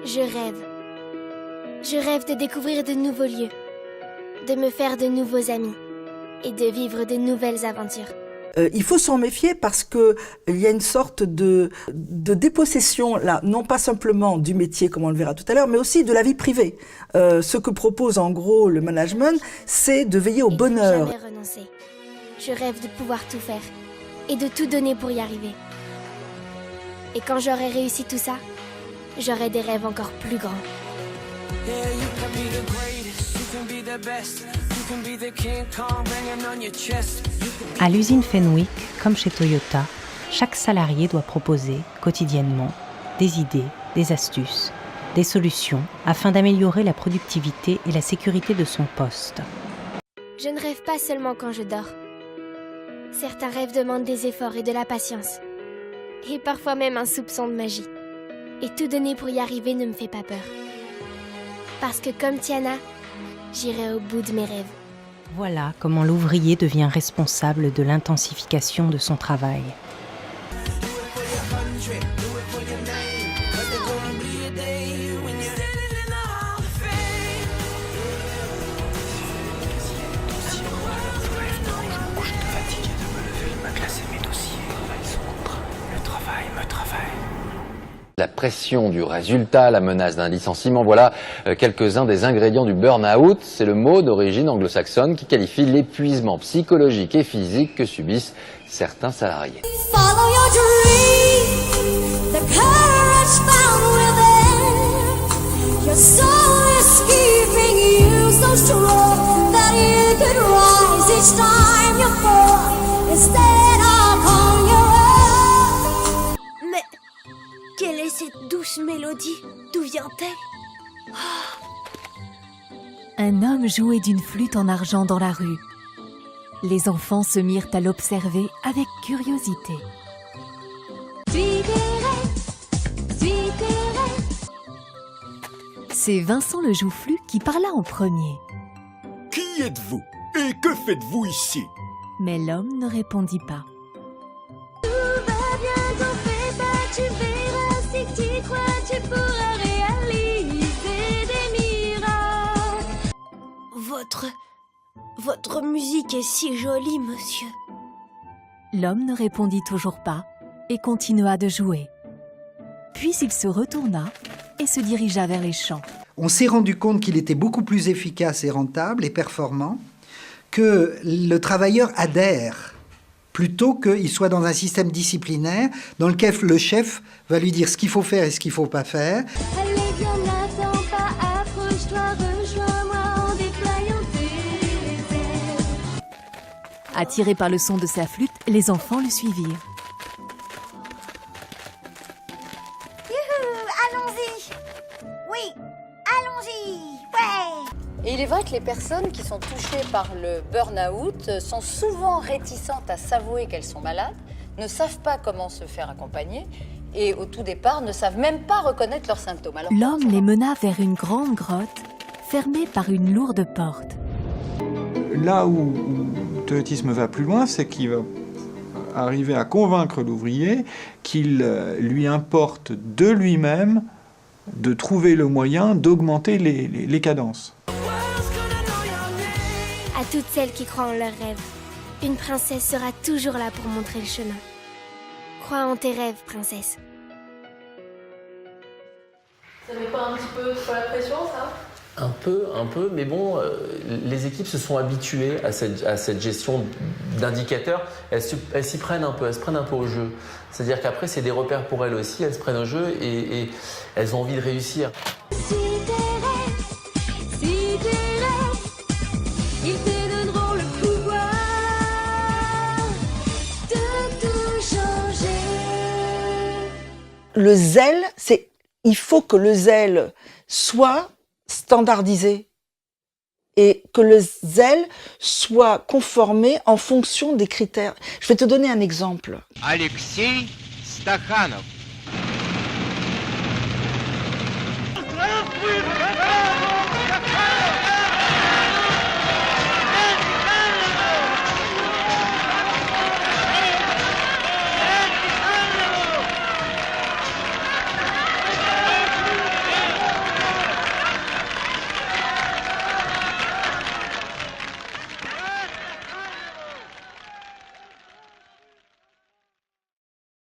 Je rêve. Je rêve de découvrir de nouveaux lieux, de me faire de nouveaux amis et de vivre de nouvelles aventures. Il faut s'en méfier parce que il y a une sorte de dépossession là, non pas simplement du métier comme on le verra tout à l'heure, mais aussi de la vie privée. Ce que propose en gros le management, c'est de veiller au bonheur. Jamais renoncer. Je rêve de pouvoir tout faire et de tout donner pour y arriver. Et quand j'aurai réussi tout ça, j'aurai des rêves encore plus grands. À l'usine Fenwick, comme chez Toyota, chaque salarié doit proposer quotidiennement des idées, des astuces, des solutions afin d'améliorer la productivité et la sécurité de son poste. Je ne rêve pas seulement quand je dors. Certains rêves demandent des efforts et de la patience. Et parfois même un soupçon de magie. Et tout donner pour y arriver ne me fait pas peur. Parce que comme Tiana, j'irai au bout de mes rêves. Voilà comment l'ouvrier devient responsable de l'intensification de son travail. La pression du résultat, la menace d'un licenciement, voilà quelques-uns des ingrédients du burn-out. C'est le mot d'origine anglo-saxonne qui qualifie l'épuisement psychologique et physique que subissent certains salariés. Follow your dream, the courage found within. Your soul is keeping you so strong that you could rise each time you fall instead of on your own. Mais quelle est cette douce mélodie? D'où vient-elle? Un homme jouait d'une flûte en argent dans la rue. Les enfants se mirent à l'observer avec curiosité. C'est Vincent le Joufflu qui parla en premier. Qui êtes-vous? Et que faites-vous ici? Mais l'homme ne répondit pas. Tu verras si tu crois, tu pourras réaliser des miracles. Votre musique est si jolie, monsieur. L'homme ne répondit toujours pas et continua de jouer. Puis il se retourna et se dirigea vers les champs. On s'est rendu compte qu'il était beaucoup plus efficace et rentable et performant que le travailleur adhère, plutôt qu'il soit dans un système disciplinaire dans lequel le chef va lui dire ce qu'il faut faire et ce qu'il ne faut pas faire. Allez, viens, n'attends pas, approche-toi, rejoins-moi en déployant tes ailes. Attirés par le son de sa flûte, les enfants le suivirent. Allons-y. Oui, allons-y. Ouais. Et il est vrai que les personnes qui sont touchées par le burn-out sont souvent réticentes à s'avouer qu'elles sont malades, ne savent pas comment se faire accompagner et au tout départ ne savent même pas reconnaître leurs symptômes. Alors, L'homme les mena vers une grande grotte fermée par une lourde porte. Là où le toyotisme va plus loin, c'est qu'il va arriver à convaincre l'ouvrier qu'il lui importe de lui-même de trouver le moyen d'augmenter les cadences. À toutes celles qui croient en leurs rêves, une princesse sera toujours là pour montrer le chemin. Crois en tes rêves, princesse. Ça met pas un petit peu sur la pression, ça? Un peu, mais bon, les équipes se sont habituées à cette gestion d'indicateurs. Elles s'y prennent un peu, elles se prennent un peu au jeu. C'est-à-dire qu'après, c'est des repères pour elles aussi, elles se prennent au jeu et elles ont envie de réussir. Si tes rêves, ils te donneront le pouvoir de tout changer. Le zèle, il faut que le zèle soit standardisé et que le zèle soit conformé en fonction des critères. Je vais te donner un exemple. Alexei Stakhanov.